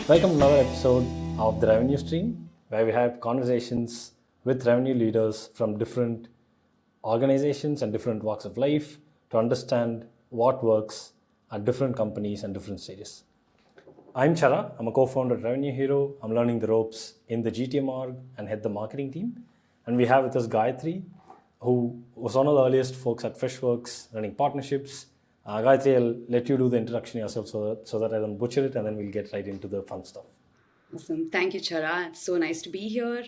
Welcome to another episode of the Revenue Stream, where we have conversations with revenue leaders from different organizations and different walks of life to understand what works at different companies and different stages. I'm Chara. I'm a co-founder at Revenue Hero. I'm learning the ropes in the GTM org and head the marketing team. And we have with us Gayathri, who was one of the earliest folks at Freshworks running partnerships. Gayathri, I'll let you do the introduction yourself so that I don't butcher it, and then we'll get right into the fun stuff. Awesome. Thank you, Chara. It's so nice to be here.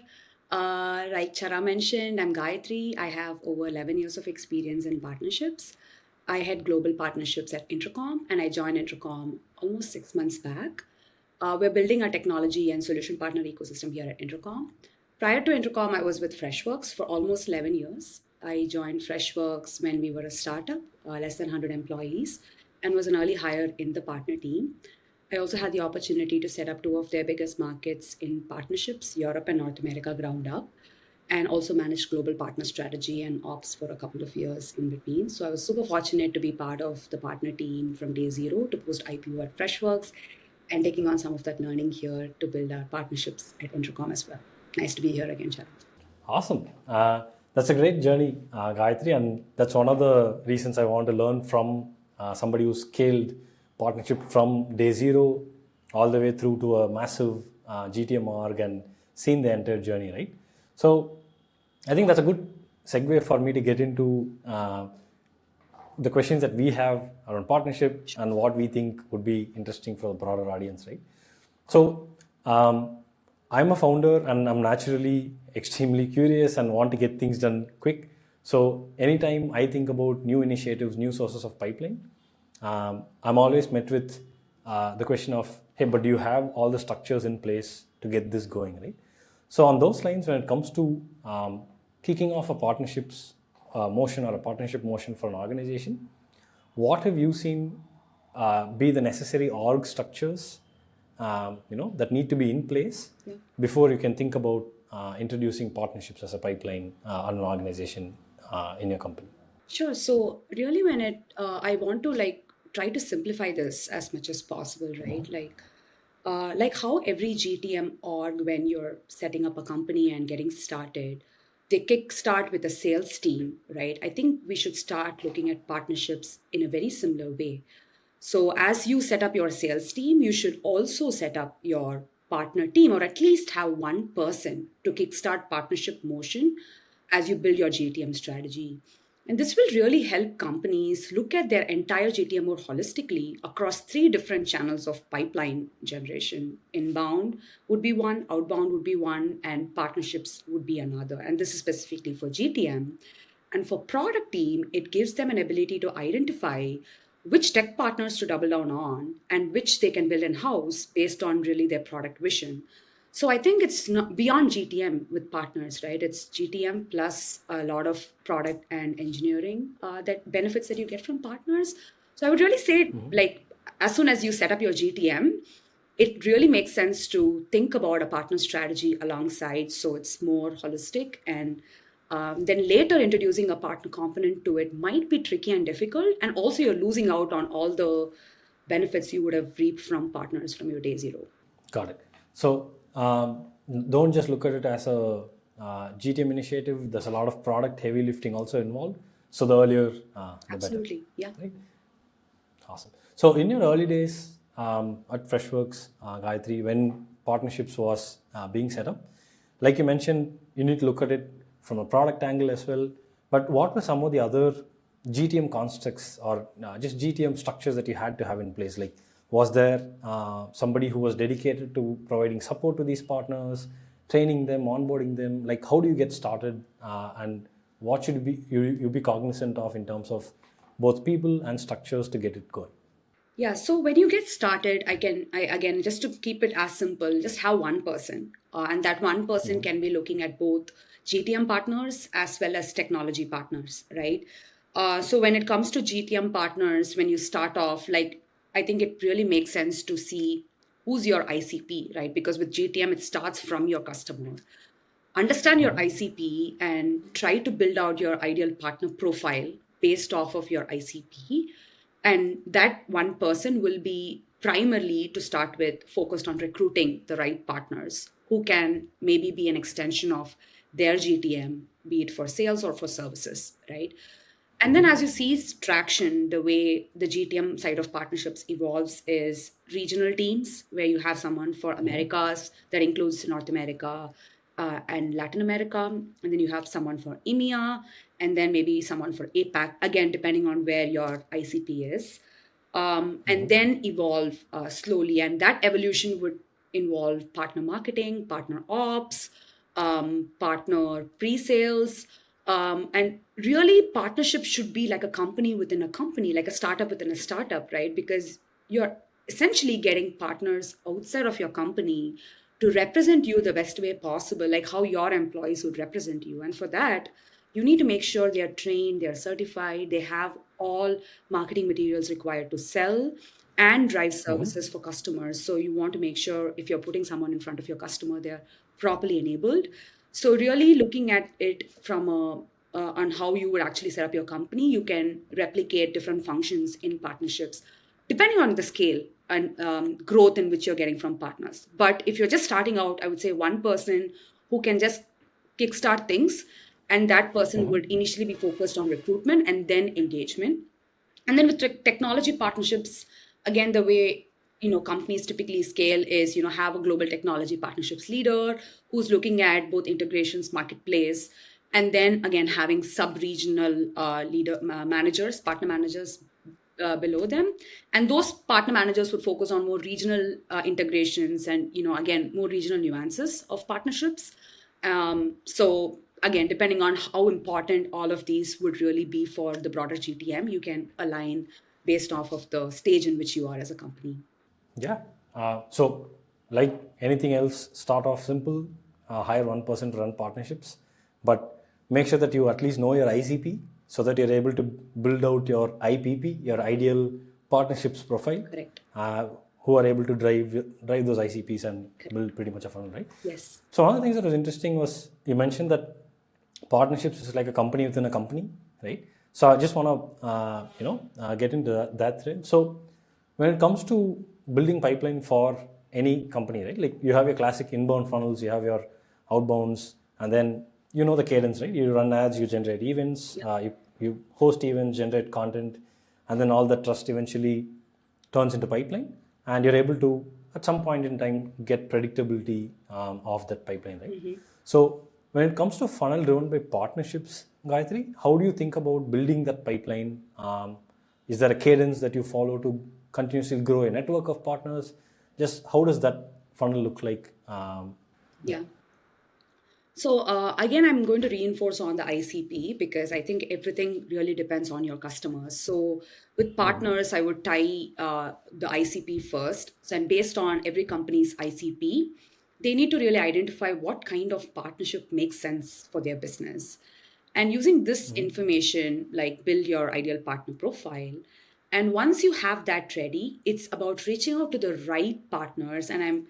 Like Chara mentioned, I'm Gayathri. I have over 11 years of experience in partnerships. I had global partnerships at Intercom, and I joined Intercom almost 6 months back. We're building our technology and solution partner ecosystem here at Intercom. Prior to Intercom, I was with Freshworks for almost 11 years. I joined Freshworks when we were a startup, less than 100 employees, and was an early hire in the partner team. I also had the opportunity to set up two of their biggest markets in partnerships, Europe and North America ground up, and also managed global partner strategy and ops for a couple of years in between. So I was super fortunate to be part of the partner team from day zero to post IPO at Freshworks and taking on some of that learning here to build our partnerships at Intercom as well. Nice to be here again, Chad. Awesome. That's a great journey, Gayatri, and that's one of the reasons I want to learn from somebody who scaled partnership from day zero all the way through to a massive GTM org and seen the entire journey, right? So I think that's a good segue for me to get into the questions that we have around partnership and what we think would be interesting for the broader audience, right? So I'm a founder and I'm naturally extremely curious and want to get things done quick. So anytime I think about new initiatives, new sources of pipeline, I'm always met with the question of, hey, but do you have all the structures in place to get this going, right? So on those lines, when it comes to kicking off a partnerships motion or a partnership motion for an organization, what have you seen be the necessary org structures that need to be in place before you can think about introducing partnerships as a pipeline on an organization in your company? Sure. So really when I want to try to simplify this as much as possible, right? Like how every GTM org, when you're setting up a company and getting started, they kick start with a sales team, right? I think we should start looking at partnerships in a very similar way. So as you set up your sales team, you should also set up your partner team, or at least have one person to kickstart partnership motion as you build your GTM strategy. And this will really help companies look at their entire GTM more holistically across three different channels of pipeline generation. Inbound would be one, outbound would be one, and partnerships would be another. And this is specifically for GTM. And for product team, it gives them an ability to identify which tech partners to double down on and which they can build in-house based on really their product vision. So I think it's not beyond GTM with partners, right? It's GTM plus a lot of product and engineering that benefits that you get from partners. So I would really say, as soon as you set up your GTM, it really makes sense to think about a partner strategy alongside, so it's more holistic. And then later introducing a partner component to it might be tricky and difficult. And also you're losing out on all the benefits you would have reaped from partners from your day zero. Got it. So don't just look at it as a GTM initiative. There's a lot of product heavy lifting also involved. So the earlier, the Absolutely. better. Yeah. Right? Awesome. So in your early days at Freshworks, Gayatri, when partnerships was being set up, like you mentioned, you need to look at it from a product angle as well. But what were some of the other GTM constructs or just GTM structures that you had to have in place? Like, was there somebody who was dedicated to providing support to these partners, training them, onboarding them? Like, how do you get started, and what should you be cognizant of in terms of both people and structures to get it going? Yeah, so when you get started, I again, just to keep it as simple, just have one person. And that one person can be looking at both GTM partners as well as technology partners, right? So when it comes to GTM partners, when you start off, I think it really makes sense to see who's your ICP, right? Because with GTM, it starts from your customer. Understand your ICP and try to build out your ideal partner profile based off of your ICP. And that one person will be primarily to start with focused on recruiting the right partners who can maybe be an extension of their GTM, be it for sales or for services, right? And then as you see traction, the way the GTM side of partnerships evolves is regional teams, where you have someone for Americas that includes North America and Latin America. And then you have someone for EMEA, and then maybe someone for APAC, again, depending on where your ICP is. And then evolve slowly. And that evolution would involve partner marketing, partner ops, partner pre-sales. And really, partnership should be like a company within a company, like a startup within a startup, right? Because you're essentially getting partners outside of your company to represent you the best way possible, like how your employees would represent you. And for that, you need to make sure they are trained, they are certified, they have all marketing materials required to sell and drive services for customers. So you want to make sure if you're putting someone in front of your customer, they're properly enabled. So really looking at it from a on how you would actually set up your company, you can replicate different functions in partnerships depending on the scale and growth in which you're getting from partners. But if you're just starting out, I would say one person who can just kickstart things, and that person would initially be focused on recruitment and then engagement. And then with technology partnerships, again, the way companies typically scale is have a global technology partnerships leader who's looking at both integrations, marketplace, and then again having sub-regional managers, partner managers below them, and those partner managers would focus on more regional integrations and again more regional nuances of partnerships. So again, depending on how important all of these would really be for the broader GTM, you can align based off of the stage in which you are as a company. Yeah. So, like anything else, start off simple, hire one person to run partnerships, but make sure that you at least know your ICP so that you're able to build out your IPP, your ideal partnerships profile, Correct. who are able to drive those ICPs and build pretty much a funnel, right? Yes. So one of the things that was interesting was you mentioned that partnerships is like a company within a company, right? So I just want to get into that thread. So when it comes to building pipeline for any company, right? Like you have your classic inbound funnels, you have your outbounds, and then you know the cadence, right? You run ads, you generate events, you host events, generate content, and then all that trust eventually turns into pipeline, and you're able to at some point in time get predictability of that pipeline, right? So when it comes to funnel driven by partnerships, Gayatri, how do you think about building that pipeline? Is there a cadence that you follow to continuously grow a network of partners? Just how does that funnel look like? Yeah. So again, I'm going to reinforce on the ICP because I think everything really depends on your customers. So with partners, I would tie the ICP first. So and based on every company's ICP, they need to really identify what kind of partnership makes sense for their business. And using this information, like build your ideal partner profile. And once you have that ready, it's about reaching out to the right partners. And I'm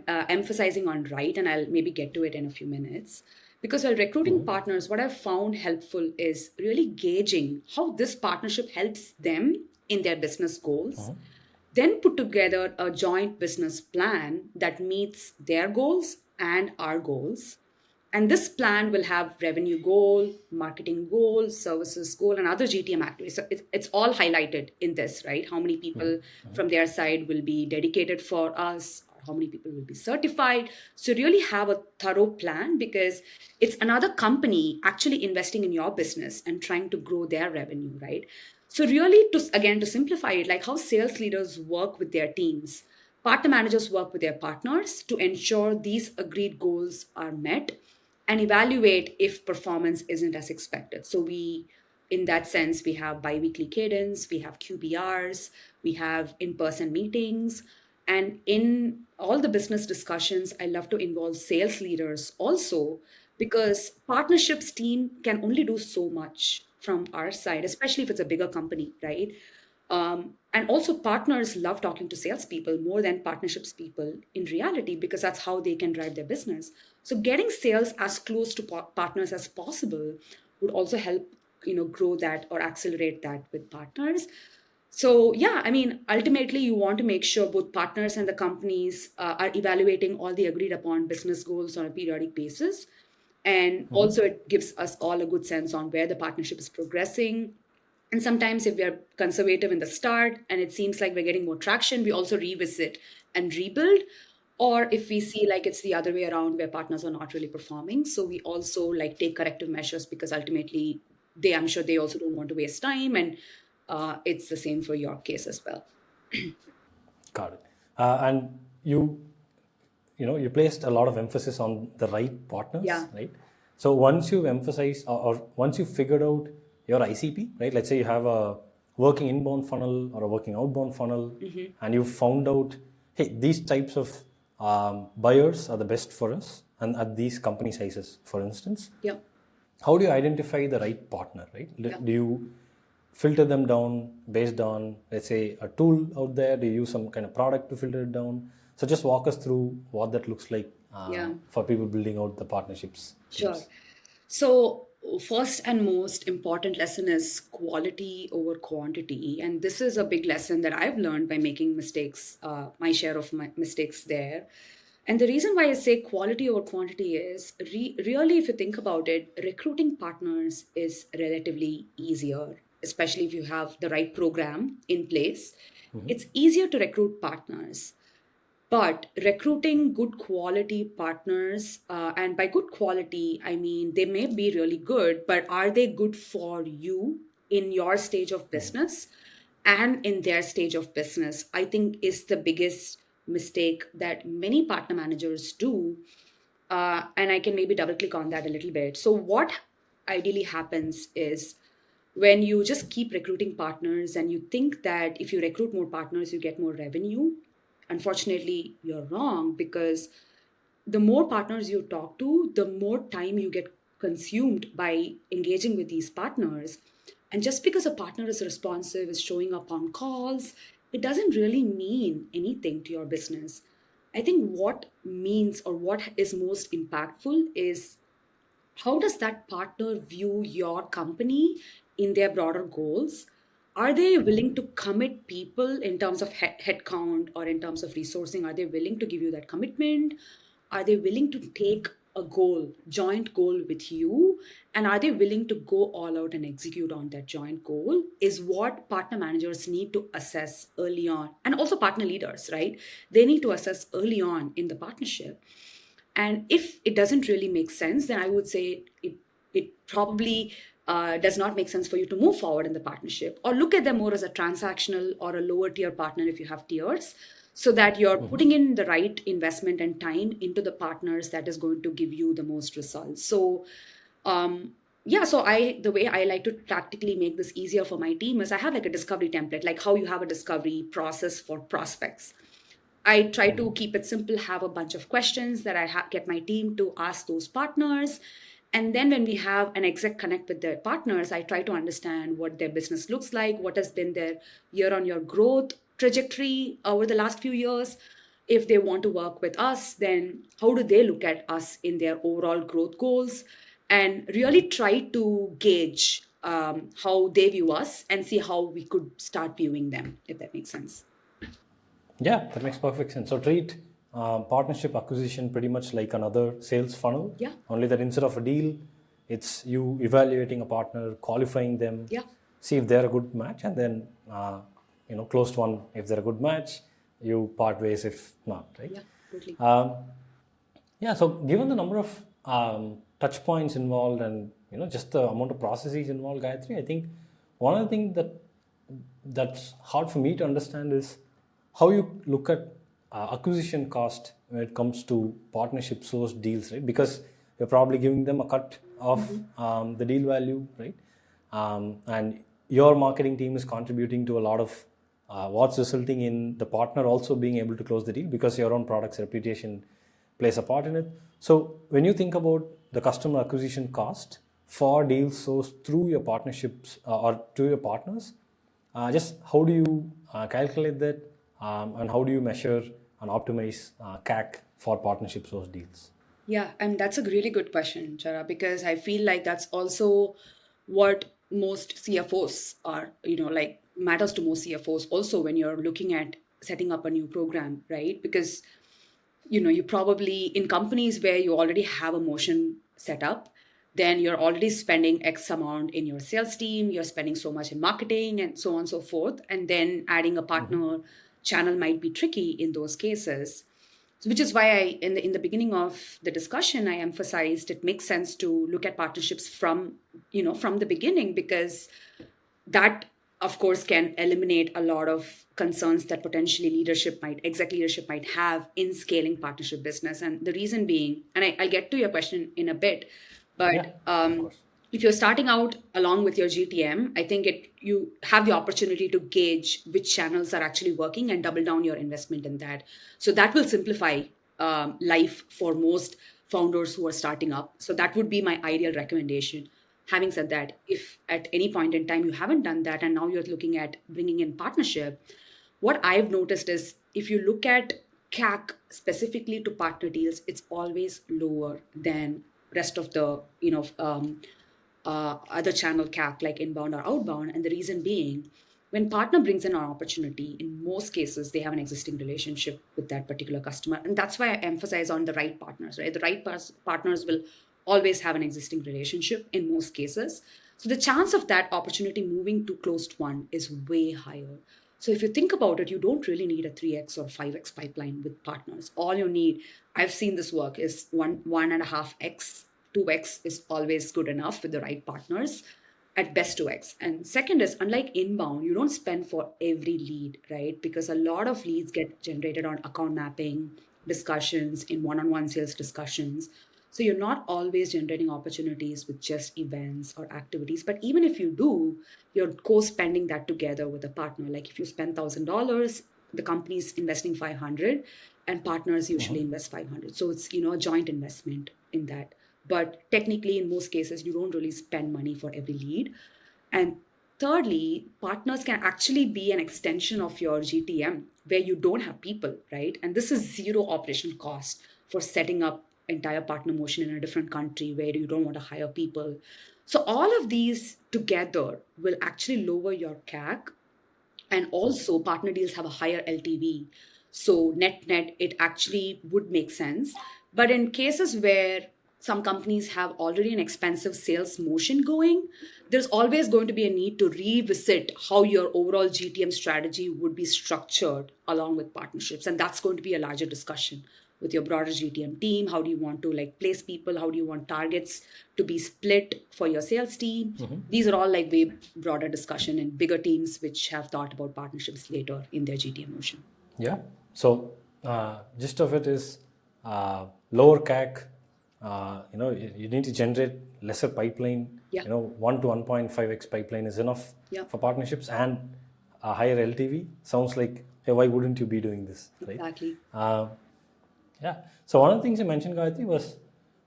emphasizing on right, and I'll maybe get to it in a few minutes. Because while recruiting partners, what I've found helpful is really gauging how this partnership helps them in their business goals, then put together a joint business plan that meets their goals and our goals. And this plan will have revenue goal, marketing goal, services goal, and other GTM activities. So it's all highlighted in this, right? How many people from their side will be dedicated for us, or how many people will be certified. So really have a thorough plan because it's another company actually investing in your business and trying to grow their revenue, right? So really to simplify it, like how sales leaders work with their teams, partner managers work with their partners to ensure these agreed goals are met and evaluate if performance isn't as expected. So in that sense, we have biweekly cadence, we have QBRs, we have in-person meetings. And in all the business discussions, I love to involve sales leaders also because partnerships team can only do so much from our side, especially if it's a bigger company, right? And also, partners love talking to salespeople more than partnerships people in reality because that's how they can drive their business. So, getting sales as close to partners as possible would also help, grow that or accelerate that with partners. So, yeah, I mean, ultimately, you want to make sure both partners and the companies are evaluating all the agreed upon business goals on a periodic basis. And also, it gives us all a good sense on where the partnership is progressing. And sometimes, if we are conservative in the start and it seems like we're getting more traction, we also revisit and rebuild. Or if we see like it's the other way around where partners are not really performing, so we also like take corrective measures because ultimately I'm sure they also don't want to waste time, and it's the same for your case as well. Got it. And you placed a lot of emphasis on the right partners, Yeah. right? So once you've emphasized or once you've figured out your ICP, right? Let's say you have a working inbound funnel or a working outbound funnel, and you've found out, hey, these types of buyers are the best for us, and at these company sizes, for instance, Yeah. how do you identify the right partner, right? Yeah. Do you filter them down based on, let's say, a tool out there? Do you use some kind of product to filter it down? So just walk us through what that looks like Yeah. for people building out the partnerships Sure. teams. So, first and most important lesson is quality over quantity. And this is a big lesson that I've learned by making mistakes, my share of my mistakes there. And the reason why I say quality over quantity is really, if you think about it, recruiting partners is relatively easier, especially if you have the right program in place. It's easier to recruit partners. But recruiting good quality partners, and by good quality, I mean they may be really good, but are they good for you in your stage of business and in their stage of business? I think is the biggest mistake that many partner managers do. And I can maybe double click on that a little bit. So, what ideally happens is when you just keep recruiting partners and you think that if you recruit more partners, you get more revenue. Unfortunately, you're wrong because the more partners you talk to, the more time you get consumed by engaging with these partners. And just because a partner is responsive, is showing up on calls, it doesn't really mean anything to your business. I think what means or what is most impactful is how does that partner view your company in their broader goals? Are they willing to commit people in terms of headcount or in terms of resourcing? Are they willing to give you that commitment? Are they willing to take a goal, joint goal with you? And are they willing to go all out and execute on that joint goal? Is what partner managers need to assess early on. And also partner leaders, right? They need to assess early on in the partnership. And if it doesn't really make sense, then I would say it probably does not make sense for you to move forward in the partnership, or look at them more as a transactional or a lower tier partner if you have tiers, so that you're putting in the right investment and time into the partners that is going to give you the most results. So yeah, so the way I like to tactically make this easier for my team is I have like a discovery template, like how you have a discovery process for prospects. I try to keep it simple, have a bunch of questions that get my team to ask those partners. And then when we have an exec connect with their partners, I try to understand what their business looks like, what has been their year on year growth trajectory over the last few years. If they want to work with us, then how do they look at us in their overall growth goals? And really try to gauge how they view us and see how we could start viewing them, if that makes sense. Yeah, that makes perfect sense. So treat partnership acquisition pretty much like another sales funnel, Yeah. only that instead of a deal, it's you evaluating a partner, qualifying them, Yeah. see if they're a good match, and then closed one if they're a good match, you part ways if not, right? Yeah. Totally. Yeah. So given the number of touch points involved and just the amount of processes involved, Gayatri, I think one of the things that's hard for me to understand is how you look at acquisition cost when it comes to partnership source deals, right? Because you're probably giving them a cut of Mhm. the deal value, right? And your marketing team is contributing to a lot of what's resulting in the partner also being able to close the deal because your own product's reputation plays a part in it. So when you think about the customer acquisition cost for deals sourced through your partnerships or to your partners, just how do you calculate that, and how do you measure and optimize CAC for partnership source deals? Yeah, and that's a really good question, Chara, because I feel like that's also what most CFOs are, like matters to most CFOs also when you're looking at setting up a new program, right? Because you probably in companies where you already have a motion set up, then you're already spending X amount in your sales team, you're spending so much in marketing and so on and so forth. And then adding a partner channel might be tricky in those cases. So which is why in the beginning of the discussion, I emphasized it makes sense to look at partnerships from the beginning, because that of course can eliminate a lot of concerns that potentially exec leadership might have in scaling partnership business. And the reason being, and I'll get to your question in a bit, but Yeah, of course. if you're starting out along with your GTM, I think you have the opportunity to gauge which channels are actually working and double down your investment in that. So that will simplify life for most founders who are starting up. So that would be my ideal recommendation. Having said that, if at any point in time you haven't done that and now you're looking at bringing in partnership, what I've noticed is if you look at CAC specifically to partner deals, it's always lower than rest of the other channel CAC like inbound or outbound. And the reason being, when partner brings in an opportunity, in most cases, they have an existing relationship with that particular customer. And that's why I emphasize on the right partners, right? The right partners will always have an existing relationship in most cases. So the chance of that opportunity moving to closed one is way higher. So if you think about it, you don't really need a 3x or 5x pipeline with partners. All you need, I've seen this work, is 1.5x, 2x is always good enough with the right partners, at best 2x. And second is, unlike inbound, you don't spend for every lead, right? Because a lot of leads get generated on account mapping discussions, in one-on-one sales discussions. So you're not always generating opportunities with just events or activities. But even if you do, you're co-spending that together with a partner. Like if you spend $1,000, the company's investing 500, and partners usually invest 500. So it's a joint investment in that. But technically, in most cases, you don't really spend money for every lead. And thirdly, partners can actually be an extension of your GTM where you don't have people, right? And this is zero operational cost for setting up entire partner motion in a different country where you don't want to hire people. So all of these together will actually lower your CAC, and also partner deals have a higher LTV. So net net, it actually would make sense. But in cases where some companies have already an expensive sales motion going, there's always going to be a need to revisit how your overall GTM strategy would be structured along with partnerships. And that's going to be a larger discussion with your broader GTM team. How do you want to place people? How do you want targets to be split for your sales team? These are all way broader discussion in bigger teams which have thought about partnerships later in their GTM motion. Yeah. So gist of it is lower CAC. You need to generate lesser pipeline. Yeah. 1 to 1.5x pipeline is enough Yeah. for partnerships, and a higher LTV. Sounds like, hey, why wouldn't you be doing this, right? Exactly. Yeah. So one of the things you mentioned, Gayathri, was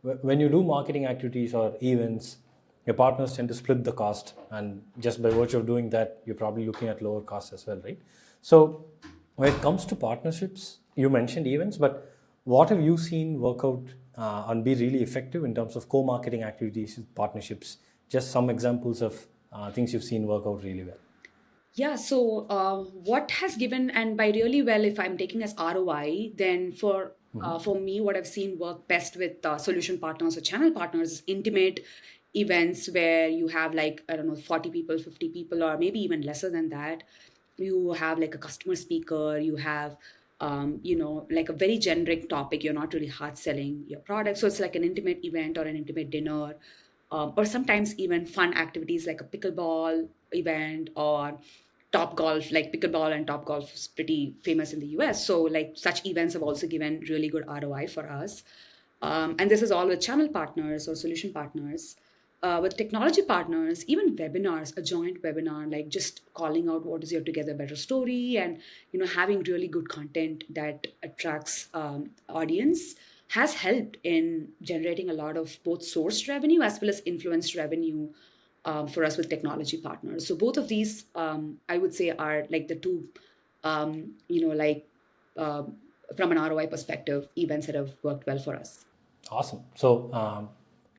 when you do marketing activities or events, your partners tend to split the cost, and just by virtue of doing that, you're probably looking at lower costs as well, right? So when it comes to partnerships, you mentioned events, but what have you seen work out and be really effective in terms of co-marketing activities with partnerships? Just some examples of things you've seen work out really well. Yeah, so what has given, and by really well, if I'm taking as ROI, then for me, what I've seen work best with solution partners or channel partners is intimate events where you have 40 people, 50 people, or maybe even lesser than that. You have a customer speaker, you have a very generic topic. You're not really hard selling your product. So it's like an intimate event or an intimate dinner, or sometimes even fun activities like a pickleball event or top golf. Like pickleball and top golf is pretty famous in the US. So such events have also given really good ROI for us. And this is all with channel partners or solution partners. With technology partners, even webinars, a joint webinar, just calling out what is your Together Better story, and having really good content that attracts audience has helped in generating a lot of both sourced revenue as well as influenced revenue for us with technology partners. So both of these, I would say, are the two, from an ROI perspective, events that have worked well for us. Awesome. So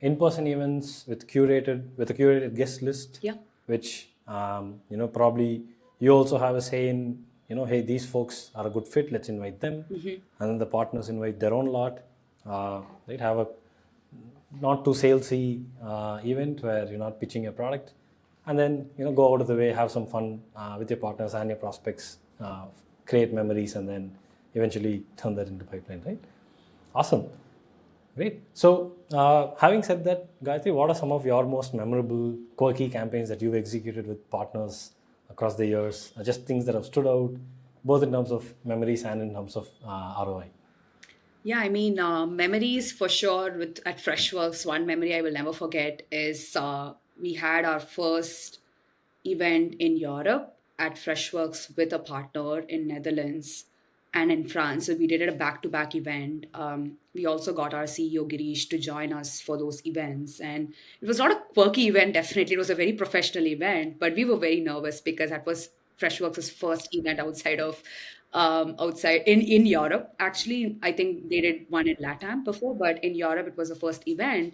in-person events with a curated guest list, Yeah. which probably you also have a say in, hey, these folks are a good fit, let's invite them. And then the partners invite their own lot. Right? Have a not too salesy event where you're not pitching your product, and then go out of the way, have some fun with your partners and your prospects, create memories, and then eventually turn that into pipeline. Right? Awesome. Great. So, having said that, Gayatri, what are some of your most memorable, quirky campaigns that you've executed with partners across the years? Just things that have stood out, both in terms of memories and in terms of ROI. Yeah, I mean, memories for sure. With at Freshworks, one memory I will never forget is we had our first event in Europe at Freshworks with a partner in Netherlands and in France. So we did it a back-to-back event. We also got our CEO Girish to join us for those events, and it was not a quirky event. Definitely, it was a very professional event, but we were very nervous because that was Freshworks' first event outside in Europe. Actually, I think they did one in LATAM before, but in Europe it was the first event.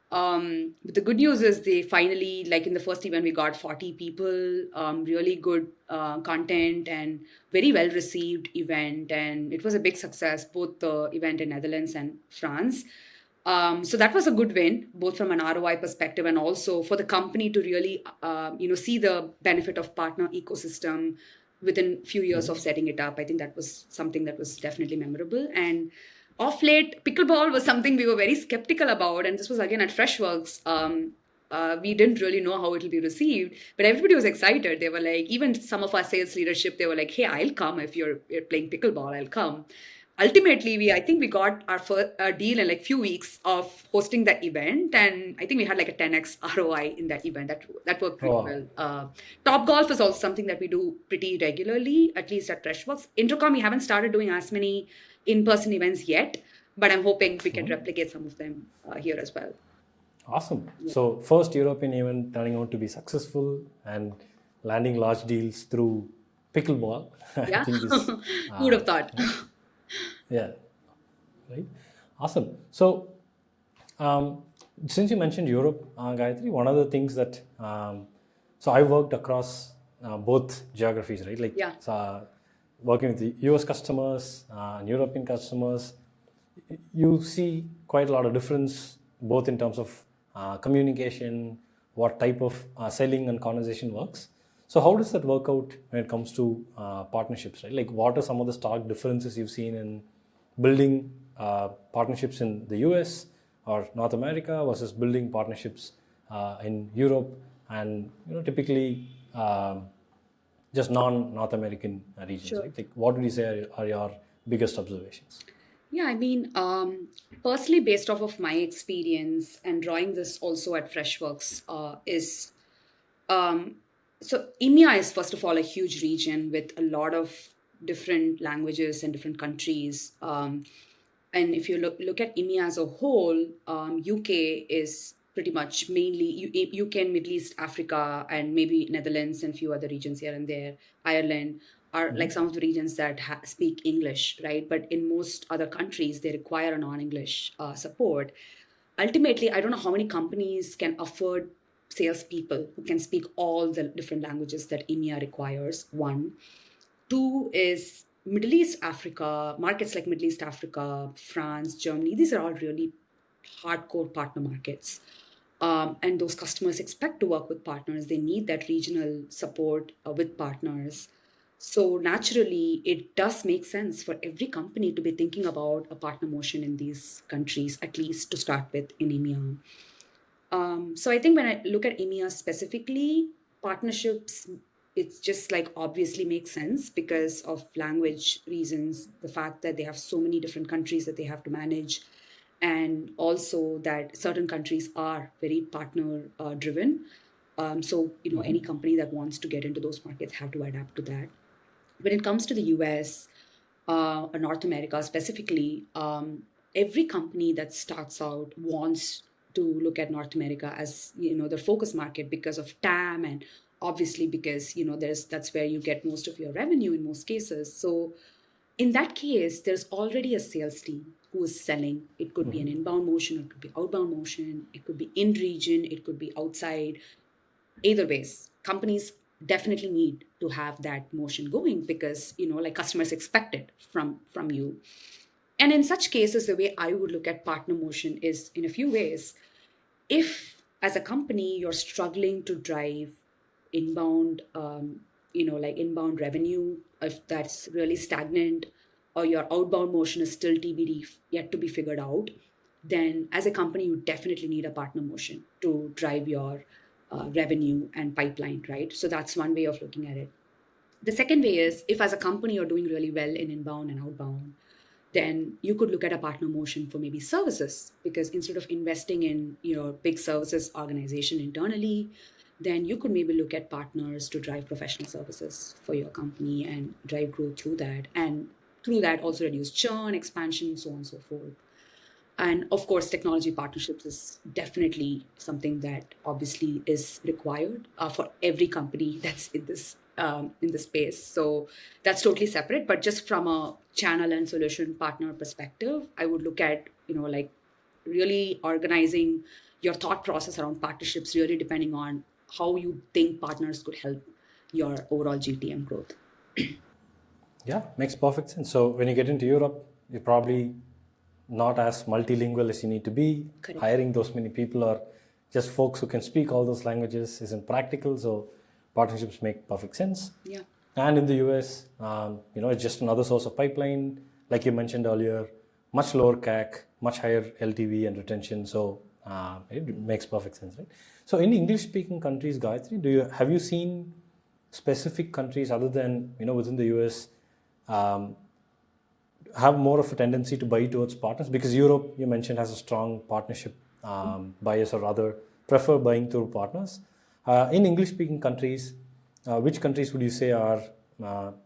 But the good news is they finally, like in the first event, we got 40 people, really good content and very well received event. And it was a big success, both the event in Netherlands and France. So that was a good win, both from an ROI perspective and also for the company to really, see the benefit of partner ecosystem within few years of setting it up. I think that was something that was definitely memorable. And off late, pickleball was something we were very skeptical about, and this was again at Freshworks. We didn't really know how it will be received, but everybody was excited. They were like, even some of our sales leadership, they were like, "Hey, I'll come if you're playing pickleball. I'll come." Ultimately, I think we got our first deal in like few weeks of hosting that event, and I think we had like a 10x ROI in that event. That worked pretty Oh, well. Top golf is also something that we do pretty regularly, at least at Freshworks. Intercom, we haven't started doing as many in-person events yet, but I'm hoping we can replicate some of them here as well. awesome. So, first European event turning out to be successful and landing large deals through pickleball. I Yeah, think is, who would have thought? yeah, right. Awesome. So, Um, since you mentioned Europe, Gayatri, one of the things that so I worked across both geographies, right? Like Yeah, working with the US customers and European customers, you see quite a lot of difference both in terms of communication, what type of selling and conversation works. So how does that work out when it comes to partnerships, right? Like what are some of the stark differences you've seen in building partnerships in the US or North America versus building partnerships in Europe and typically just non-North American regions, sure. right? Like what would you say are your biggest observations? Yeah, I mean, personally, based off of my experience and drawing this also at Freshworks, is um, so EMEA is first of all a huge region with a lot of different languages and different countries. And if you look at EMEA as a whole, UK is pretty much mainly UK and Middle East Africa and maybe Netherlands and few other regions here and there, Ireland are like some of the regions that speak English, right? But in most other countries, they require a non-English support. Ultimately, I don't know how many companies can afford salespeople who can speak all the different languages that EMEA requires. One. Two is Middle East Africa, markets like Middle East Africa, France, Germany. These are all really hardcore partner markets. And those customers expect to work with partners. They need that regional support with partners. So naturally, it does make sense for every company to be thinking about a partner motion in these countries, at least to start with in EMEA. So I think when I look at EMEA specifically, partnerships, it's just like obviously makes sense because of language reasons, the fact that they have so many different countries that they have to manage, and also that certain countries are very partner driven. So any company that wants to get into those markets have to adapt to that. When it comes to the US, or North America specifically, every company that starts out wants to look at North America as their focus market because of TAM and obviously because that's where you get most of your revenue in most cases. So in that case, there's already a sales team who is selling. It could be an inbound motion, it could be outbound motion, it could be in region, it could be outside. Either ways, companies definitely need to have that motion going because, like customers expect it from you. And in such cases, the way I would look at partner motion is in a few ways. If as a company you're struggling to drive inbound, like inbound revenue, if that's really stagnant, or your outbound motion is still TBD, yet to be figured out, then as a company you definitely need a partner motion to drive your revenue and pipeline, right? So that's one way of looking at it. The second way is, if as a company you're doing really well in inbound and outbound, then you could look at a partner motion for maybe services, because instead of investing in your big services organization internally, then you could maybe look at partners to drive professional services for your company and drive growth through that, and through that also reduce churn, expansion, so on and so forth. And of course, technology partnerships is definitely something that obviously is required for every company that's in this space. So that's totally separate. But just from a channel and solution partner perspective, I would look at like really organizing your thought process around partnerships, really depending on how you think partners could help your overall GTM growth. Yeah, makes perfect sense. So when you get into Europe, you're probably not as multilingual as you need to be. Correct. Hiring those many people or just folks who can speak all those languages isn't practical. So partnerships make perfect sense. Yeah. And in the US, it's just another source of pipeline. Like you mentioned earlier, much lower CAC, much higher LTV and retention. So it makes perfect sense, right? So in English-speaking countries, Gayatri, have you seen specific countries other than within the US have more of a tendency to buy towards partners? Because Europe, you mentioned, has a strong partnership bias, or rather prefer buying through partners. In English-speaking countries, which countries would you say are,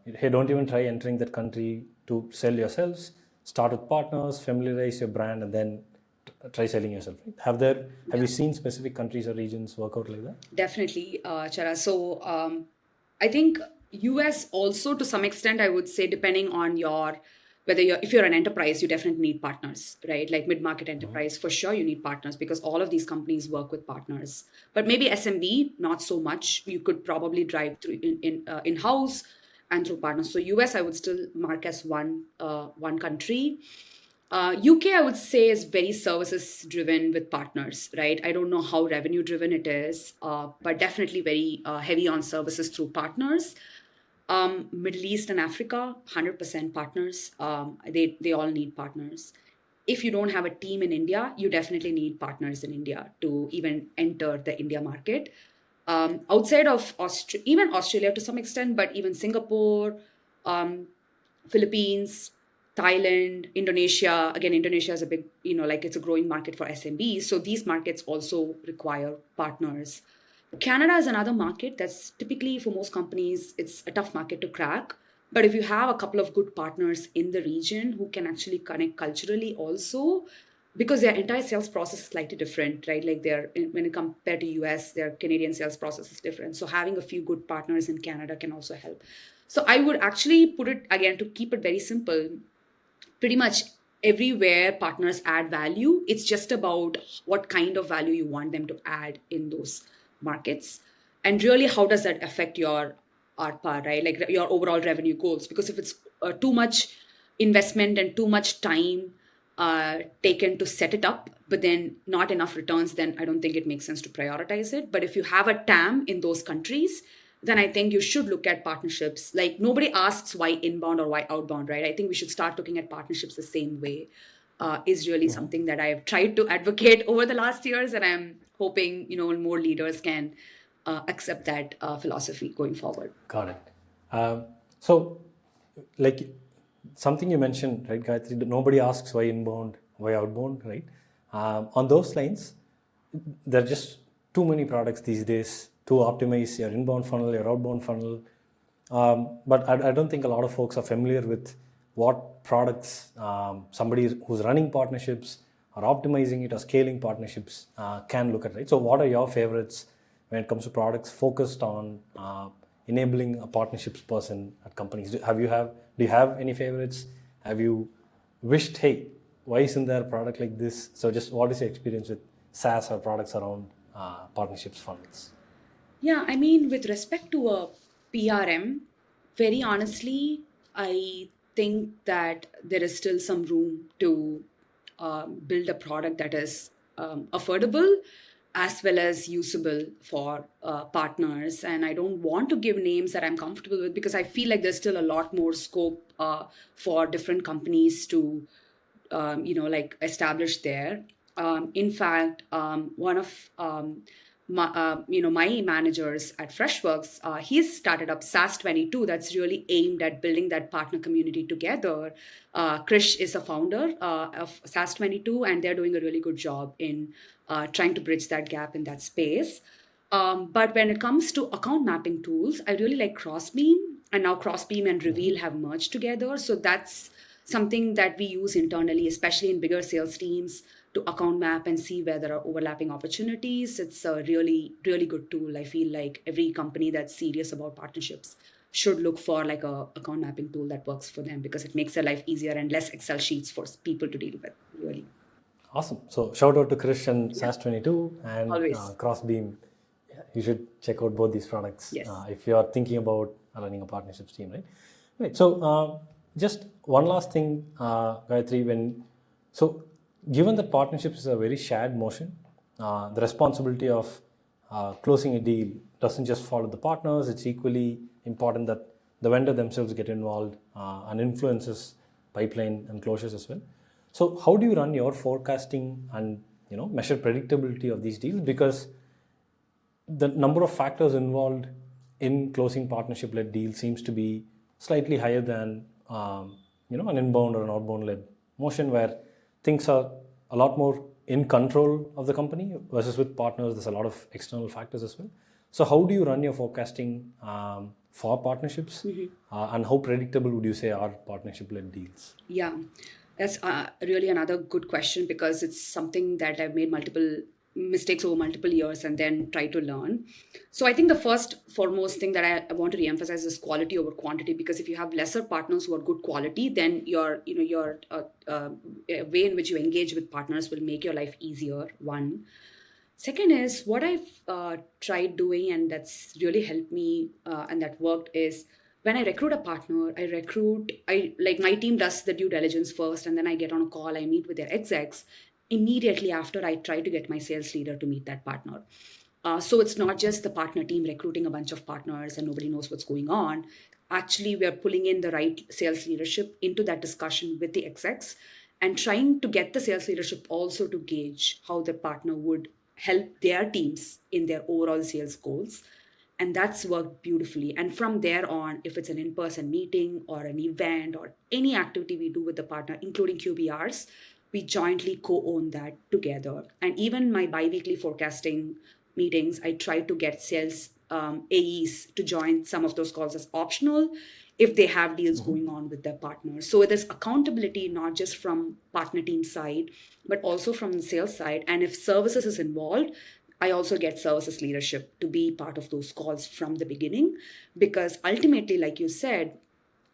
hey, don't even try entering that country to sell yourselves, start with partners, familiarize your brand, and then try selling yourself, right? Have you seen specific countries or regions work out like that? Definitely, Chara. So I think US also, to some extent, I would say, depending on if you're an enterprise, you definitely need partners, right? Like mid-market enterprise, for sure you need partners because all of these companies work with partners. But maybe SMB, not so much. You could probably drive through in-house and through partners. So US, I would still mark as one country. UK, I would say, is very services driven with partners, right? I don't know how revenue driven it is, but definitely very heavy on services through partners. Middle East and Africa, 100% partners. They all need partners. If you don't have a team in India, you definitely need partners in India to even enter the India market. Outside of even Australia to some extent, but even Singapore, Philippines, Thailand, Indonesia. Again, Indonesia is a big, like it's a growing market for SMBs. So these markets also require partners. Canada is another market that's typically, for most companies, it's a tough market to crack. But if you have a couple of good partners in the region who can actually connect culturally also, because their entire sales process is slightly different, right? Like when it compared to US, their Canadian sales process is different. So having a few good partners in Canada can also help. So I would actually put it, again, to keep it very simple, pretty much everywhere partners add value. It's just about what kind of value you want them to add in those markets. And really, how does that affect your ARPA, right? Like your overall revenue goals? Because if it's too much investment and too much time taken to set it up, but then not enough returns, then I don't think it makes sense to prioritize it. But if you have a TAM in those countries, then I think you should look at partnerships. Like nobody asks why inbound or why outbound, right? I think we should start looking at partnerships the same way. Is really something that I've tried to advocate over the last years, and I'm hoping more leaders can accept that philosophy going forward. Got it. So, like something you mentioned, right, Gayatri? Nobody asks why inbound, why outbound, right? On those lines, there are just too many products these days to optimize your inbound funnel, your outbound funnel. But I don't think a lot of folks are familiar with what products somebody who's running partnerships or optimizing it or scaling partnerships can look at, right? So what are your favorites when it comes to products focused on enabling a partnerships person at companies? Do you have any favorites? Have you wished, hey, why isn't there a product like this? So just what is your experience with SaaS or products around partnerships funnels? Yeah, I mean, with respect to a PRM, very honestly, I think that there is still some room to build a product that is affordable as well as usable for partners. And I don't want to give names that I'm comfortable with because I feel like there's still a lot more scope for different companies to like established there. In fact, one of my managers at Freshworks, he's started up SAS 22 that's really aimed at building that partner community together. Krish is a founder of SAS 22, and they're doing a really good job in trying to bridge that gap in that space. But when it comes to account mapping tools, I really like Crossbeam, and now Crossbeam and Reveal have merged together. So that's something that we use internally, especially in bigger sales teams, to account map and see where there are overlapping opportunities. It's a really, really good tool. I feel like every company that's serious about partnerships should look for like a account mapping tool that works for them because it makes their life easier and less Excel sheets for people to deal with, really. Awesome. So shout out to Krish and Yeah, SAS 22 and always. Crossbeam. Yeah, you should check out both these products Yes. if you are thinking about running a partnerships team, right? Right. So just one last thing, Gayatri. Given that partnerships is a very shared motion, the responsibility of closing a deal doesn't just fall to the partners. It's equally important that the vendor themselves get involved and influences pipeline and closures as well. So how do you run your forecasting and measure predictability of these deals? Because the number of factors involved in closing partnership-led deals seems to be slightly higher than an inbound or an outbound-led motion where things are a lot more in control of the company versus with partners. There's a lot of external factors as well. So how do you run your forecasting for partnerships, and how predictable would you say are partnership-led deals? Yeah, that's really another good question because it's something that I've made multiple mistakes over multiple years and then try to learn. So I think the first foremost thing that I want to reemphasize is quality over quantity, because if you have lesser partners who are good quality, then your way in which you engage with partners will make your life easier. One. Second is what I've tried doing, and that's really helped me and that worked is when I recruit a partner, I like my team does the due diligence first, and then I get on a call, I meet with their execs. Immediately after, I try to get my sales leader to meet that partner. So it's not just the partner team recruiting a bunch of partners and nobody knows what's going on. Actually, we are pulling in the right sales leadership into that discussion with the execs and trying to get the sales leadership also to gauge how the partner would help their teams in their overall sales goals. And that's worked beautifully. And from there on, if it's an in-person meeting or an event or any activity we do with the partner, including QBRs, we jointly co-own that together. And even my bi-weekly forecasting meetings, I try to get sales AEs to join some of those calls as optional if they have deals going on with their partners. So there's accountability not just from partner team side, but also from the sales side. And if services is involved, I also get services leadership to be part of those calls from the beginning, because ultimately, like you said,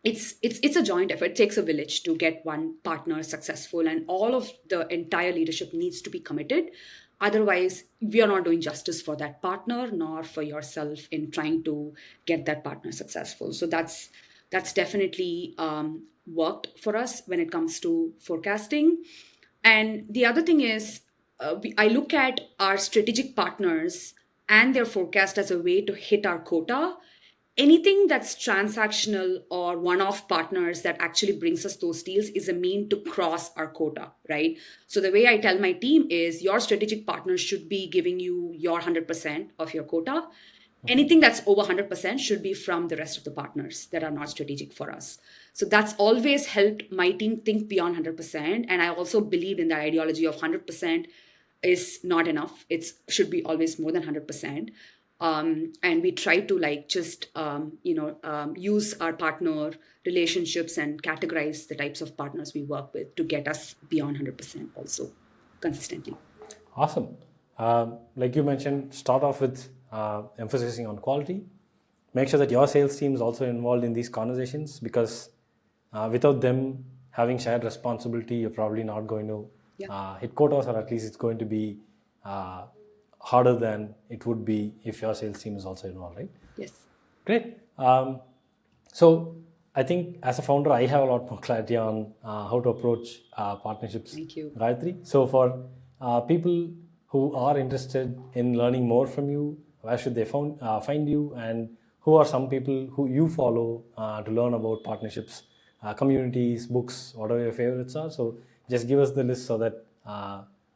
it's a joint effort. It takes a village to get one partner successful, and all of the entire leadership needs to be committed. Otherwise, we are not doing justice for that partner nor for yourself in trying to get that partner successful. So that's definitely worked for us when it comes to forecasting. And the other thing is, I look at our strategic partners and their forecast as a way to hit our quota. Anything that's transactional or one-off partners that actually brings us those deals is a mean to cross our quota, right? So the way I tell my team is your strategic partners should be giving you your 100% of your quota. Anything that's over 100% should be from the rest of the partners that are not strategic for us. So that's always helped my team think beyond 100%. And I also believe in the ideology of 100% is not enough. It should be always more than 100%. And we try to like just use our partner relationships and categorize the types of partners we work with to get us beyond 100% also consistently. Awesome. Like you mentioned, start off with emphasizing on quality. Make sure that your sales team is also involved in these conversations, because without them having shared responsibility, you're probably not going to Yeah. hit quotas, or at least it's going to be harder than it would be if your sales team is also involved, right? Yes. Great. So I think as a founder, I have a lot more clarity on how to approach partnerships. Thank you. Gayatri. So for people who are interested in learning more from you, where should they find you, and who are some people who you follow to learn about partnerships, communities, books, whatever your favorites are? So just give us the list so that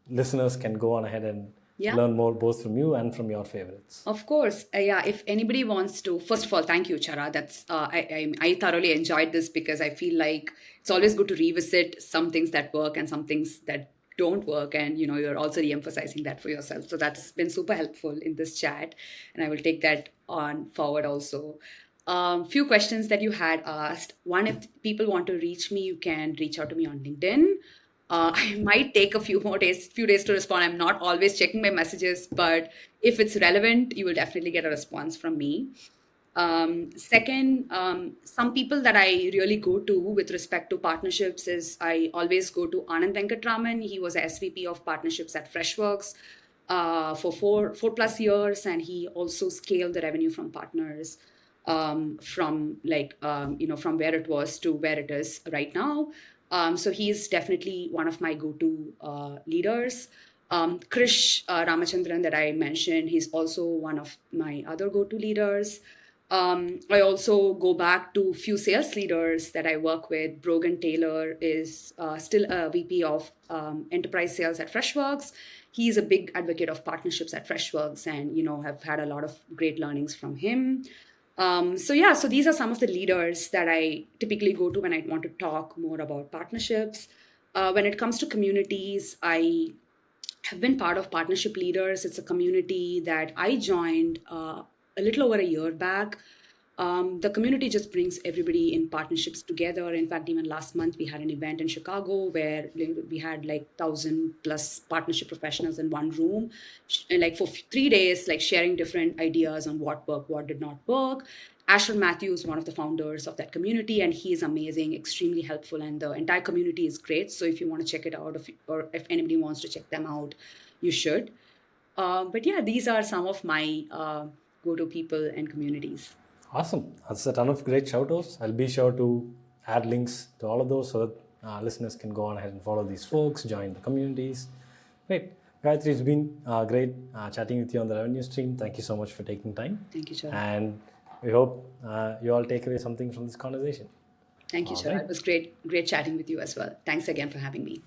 listeners can go on ahead and learn more both from you and from your favorites. Of course. Yeah. If anybody wants to, first of all, thank you, Chara. That's I thoroughly enjoyed this because I feel like it's always good to revisit some things that work and some things that don't work, and you're also re-emphasizing that for yourself. So that's been super helpful in this chat, and I will take that on forward also. Few questions that you had asked. One, if people want to reach me, you can reach out to me on LinkedIn. I might take a few days to respond. I'm not always checking my messages, but if it's relevant, you will definitely get a response from me. Second, some people that I really go to with respect to partnerships is I always go to Anand Venkatraman. He was a SVP of partnerships at Freshworks for four plus years, and he also scaled the revenue from partners from where it was to where it is right now. So he's definitely one of my go-to leaders. Krish Ramachandran that I mentioned, he's also one of my other go-to leaders. I also go back to few sales leaders that I work with. Brogan Taylor is still a VP of enterprise sales at Freshworks. He's a big advocate of partnerships at Freshworks, and have had a lot of great learnings from him. So these are some of the leaders that I typically go to when I want to talk more about partnerships. When it comes to communities, I have been part of Partnership Leaders. It's a community that I joined a little over a year back. The community just brings everybody in partnerships together. In fact, even last month, we had an event in Chicago where we had like 1,000 plus partnership professionals in one room, and like for 3 days, like sharing different ideas on what worked, what did not work. Asher Matthews, one of the founders of that community, and he is amazing, extremely helpful, and the entire community is great. So if you want to check it out, or if anybody wants to check them out, you should. But yeah, these are some of my go-to people and communities. Awesome. That's a ton of great shout-outs. I'll be sure to add links to all of those so that listeners can go on ahead and follow these folks, join the communities. Great. Gayathri, it's been great chatting with you on the revenue stream. Thank you so much for taking time. Thank you, Chara. And we hope you all take away something from this conversation. Thank you, Chara. It was great chatting with you as well. Thanks again for having me.